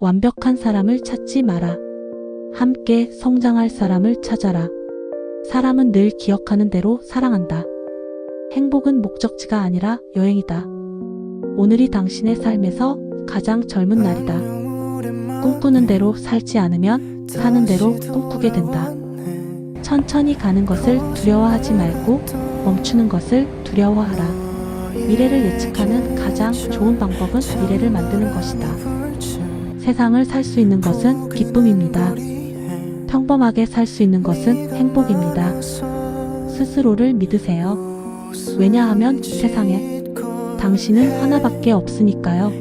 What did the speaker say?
완벽한 사람을 찾지 마라. 함께 성장할 사람을 찾아라. 사람은 늘 기억하는 대로 사랑한다. 행복은 목적지가 아니라 여행이다. 오늘이 당신의 삶에서 가장 젊은 날이다. 꿈꾸는 대로 살지 않으면 사는 대로 꿈꾸게 된다. 천천히 가는 것을 두려워하지 말고 멈추는 것을 두려워하라. 미래를 예측하는 가장 좋은 방법은 미래를 만드는 것이다. 세상을 살 수 있는 것은 기쁨입니다. 평범하게 살 수 있는 것은 행복입니다. 스스로를 믿으세요. 왜냐하면 이 세상에 당신은 하나밖에 없으니까요.